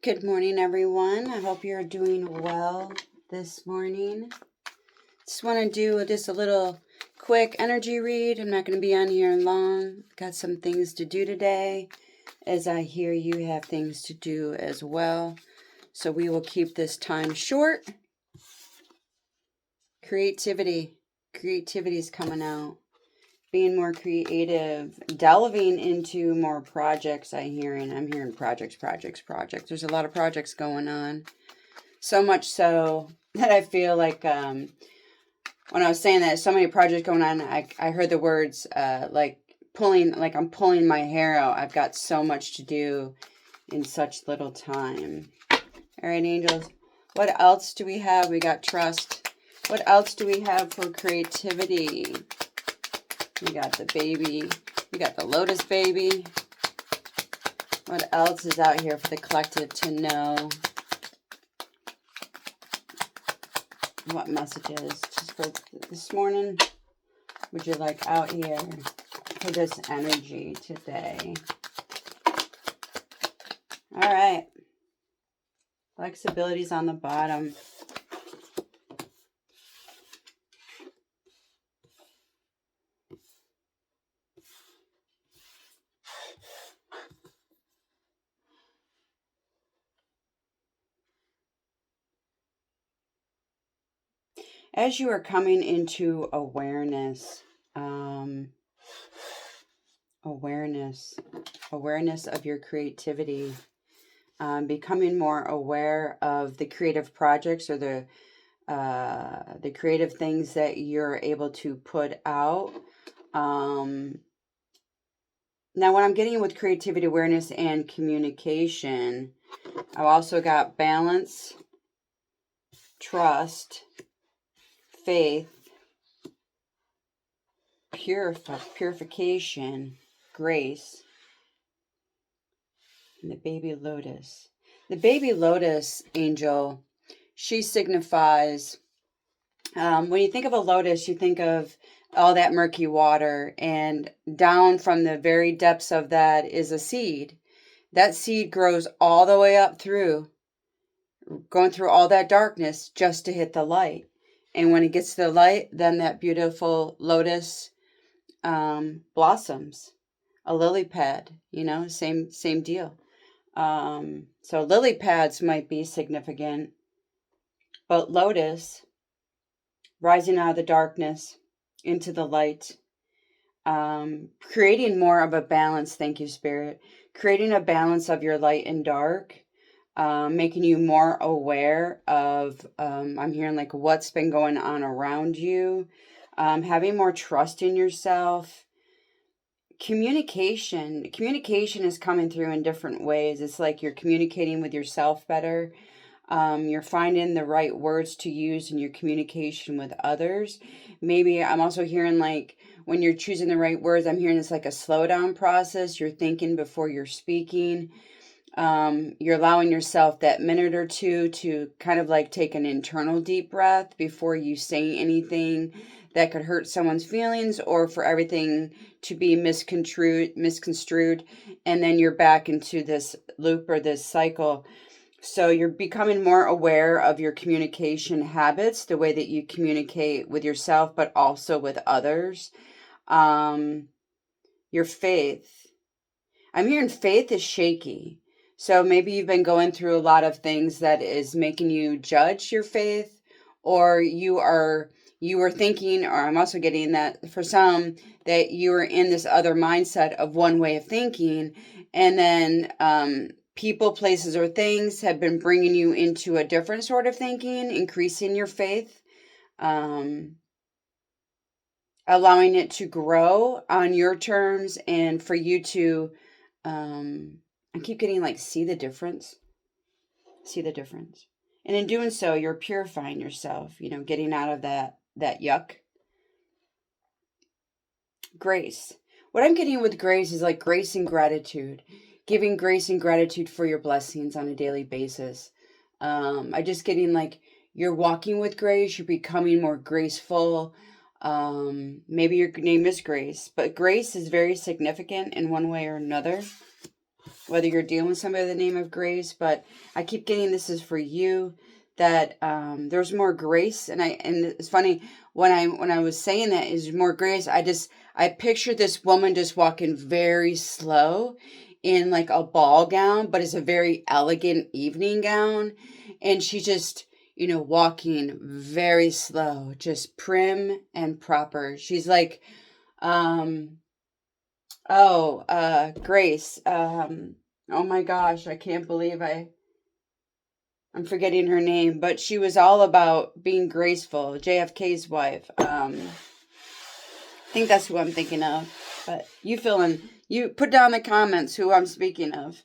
Good morning, everyone. I hope you're doing well this morning. Just want to do just a little quick energy read. I'm not going to be on here long. Got some things to do today, as I hear you have things to do as well. So we will keep this time short. Creativity. Creativity is coming out. Being more creative, delving into more projects. I'm hearing projects. There's a lot of projects going on. So much so that I feel like when I was saying that, so many projects going on, I heard the words like I'm pulling my hair out. I've got so much to do in such little time. All right, angels. What else do we have? We got trust. What else do we have for creativity? We got the baby. We got the Lotus baby. What else is out here for the collective to know? What messages just for this morning would you like out here for this energy today? All right. Flexibility's on the bottom. As you are coming into awareness of your creativity, becoming more aware of the creative projects or the creative things that you're able to put out. Now, what I'm getting with creativity, awareness, and communication, I've also got balance, trust, faith, purification, grace, and the baby Lotus. The baby Lotus angel, she signifies, when you think of a lotus, you think of all that murky water, and down from the very depths of that is a seed. That seed grows all the way up through, going through all that darkness just to hit the light. And when it gets to the light, then that beautiful lotus blossoms. A lily pad, same deal. So lily pads might be significant, but lotus, rising out of the darkness into the light, creating more of a balance. Thank you, Spirit. Creating a balance of your light and dark, making you more aware of, I'm hearing like what's been going on around you, having more trust in yourself. Communication is coming through in different ways. It's like you're communicating with yourself better. You're finding the right words to use in your communication with others. Maybe I'm also hearing like when you're choosing the right words, I'm hearing it's like a slow down process. You're thinking before you're speaking. You're allowing yourself that minute or two to kind of like take an internal deep breath before you say anything that could hurt someone's feelings, or for everything to be misconstrued, and then you're back into this loop or this cycle. So you're becoming more aware of your communication habits, the way that you communicate with yourself, but also with others. Your faith. I'm hearing faith is shaky. So maybe you've been going through a lot of things that is making you judge your faith, or you were thinking, or I'm also getting that for some, that you were in this other mindset of one way of thinking, and then people, places, or things have been bringing you into a different sort of thinking, increasing your faith, allowing it to grow on your terms, and for you to, I keep getting like, see the difference. And in doing so, you're purifying yourself, getting out of that yuck. Grace. What I'm getting with grace is like grace and gratitude. Giving grace and gratitude for your blessings on a daily basis. I just getting like you're walking with grace. You're becoming more graceful. Maybe your name is Grace, but grace is very significant in one way or another. whether you're dealing with somebody with the name of Grace, but I keep getting this is for you, that there's more grace. And it's funny, when I was saying that is more grace, I pictured this woman just walking very slow in like a ball gown, but it's a very elegant evening gown. And she just, walking very slow, just prim and proper. She's like, Grace. Oh my gosh, I can't believe I'm forgetting her name, but she was all about being graceful. JFK's wife. I think that's who I'm thinking of. But you put down in the comments who I'm speaking of.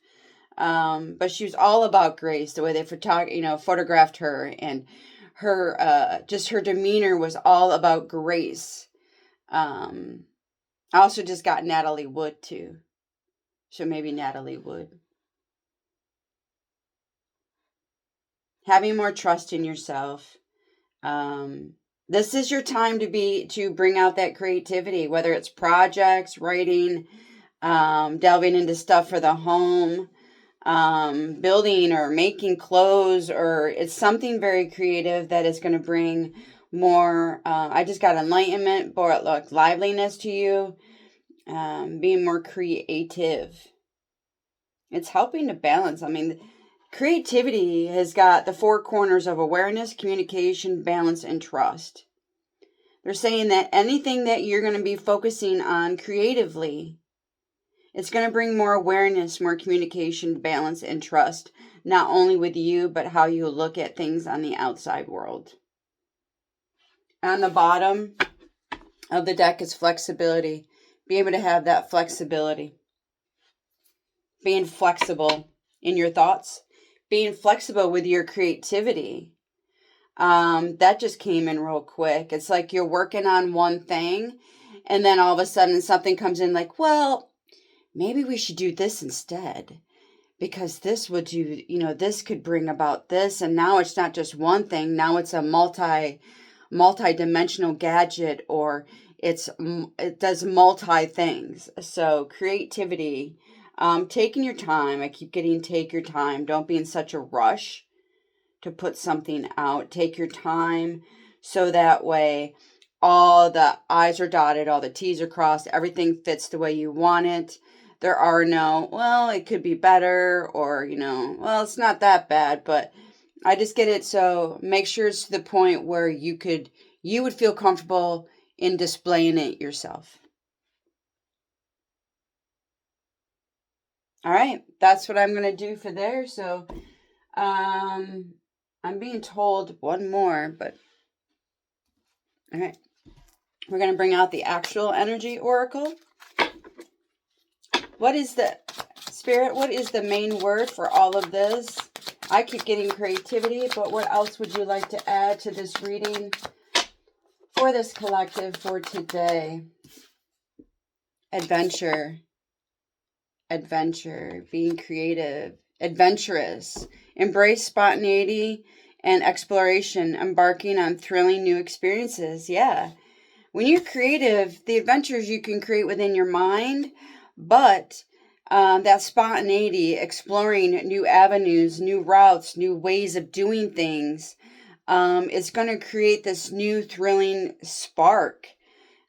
But she was all about grace, the way they photographed her, and her just her demeanor was all about grace. I also just got Natalie Wood too. So maybe Natalie Wood. Having more trust in yourself. This is your time to bring out that creativity, whether it's projects, writing, delving into stuff for the home, building or making clothes, or it's something very creative that is going to bring more. I just got enlightenment, but look, liveliness to you, being more creative. It's helping to balance. I mean, creativity has got the four corners of awareness, communication, balance, and trust. They're saying that anything that you're going to be focusing on creatively, it's going to bring more awareness, more communication, balance, and trust, not only with you, but how you look at things on the outside world. On the bottom of the deck is flexibility. Be able to have that flexibility. Being flexible in your thoughts. Being flexible with your creativity. That just came in real quick. It's like you're working on one thing, and then all of a sudden something comes in like, well, maybe we should do this instead, because this would do, this could bring about this. And now it's not just one thing. Now it's a multi-dimensional gadget, or it does multi things. So creativity, taking your time. I keep getting take your time. Don't be in such a rush to put something out. Take your time, so that way all the I's are dotted, all the T's are crossed, everything fits the way you want it. There are no, well, it could be better, or, well, it's not that bad, but I just get it. So make sure it's to the point where you would feel comfortable in displaying it yourself. All right, that's what I'm going to do for there. So, I'm being told one more, but all right. We're going to bring out the actual energy oracle. What is the spirit? What is the main word for all of this? I keep getting creativity, but what else would you like to add to this reading for this collective for today? Adventure, being creative, adventurous, embrace spontaneity and exploration, embarking on thrilling new experiences. Yeah. When you're creative, the adventures you can create within your mind, but that spontaneity, exploring new avenues, new routes, new ways of doing things, is going to create this new thrilling spark.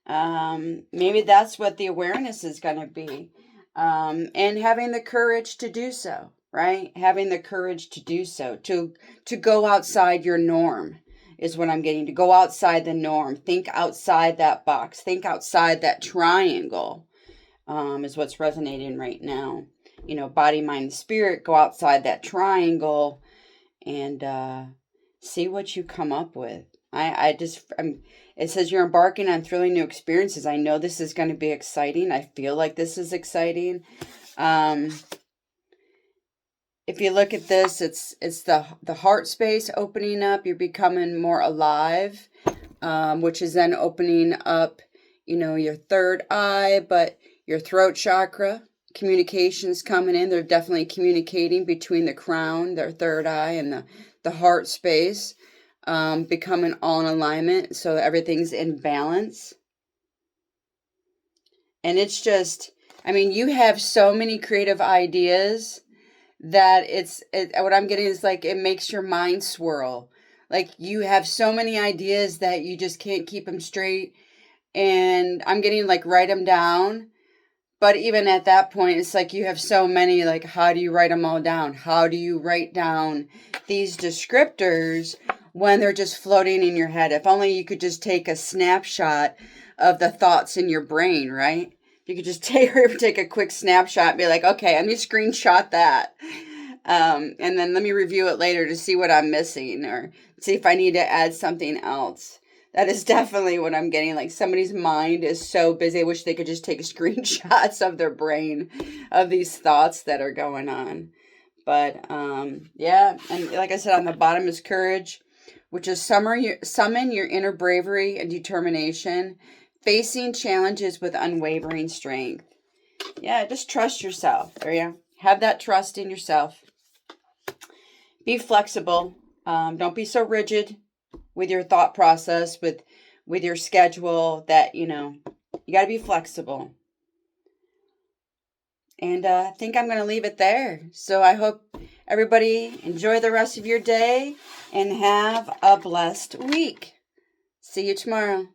Maybe that's what the awareness is going to be. And having the courage to do so, right? Having the courage to do so, to go outside your norm is what I'm getting, to go outside the norm. Think outside that box. Think outside that triangle, is what's resonating right now. Body, mind, spirit, go outside that triangle and see what you come up with. It says you're embarking on thrilling new experiences. I know this is going to be exciting. I feel like this is exciting. If you look at this, it's the heart space opening up. You're becoming more alive, which is then opening up, your third eye, but your throat chakra. Communications coming in. They're definitely communicating between the crown, their third eye, and the heart space, becoming all in alignment, so everything's in balance. And it's just, I mean, you have so many creative ideas that what I'm getting is like it makes your mind swirl. Like you have so many ideas that you just can't keep them straight. And I'm getting like write them down. But even at that point, it's like you have so many, like, how do you write them all down? How do you write down these descriptors when they're just floating in your head? If only you could just take a snapshot of the thoughts in your brain, right? You could just take a quick snapshot and be like, okay, let me screenshot that. And then let me review it later to see what I'm missing or see if I need to add something else. That is definitely what I'm getting. Like somebody's mind is so busy. I wish they could just take screenshots of their brain of these thoughts that are going on. But yeah, and like I said, on the bottom is courage, which is summon your inner bravery and determination, facing challenges with unwavering strength. Yeah, just trust yourself. There you have that trust in yourself. Be flexible. Don't be so rigid with your thought process, with your schedule, that you got to be flexible. And I think I'm going to leave it there. So I hope everybody enjoy the rest of your day and have a blessed week. See you tomorrow.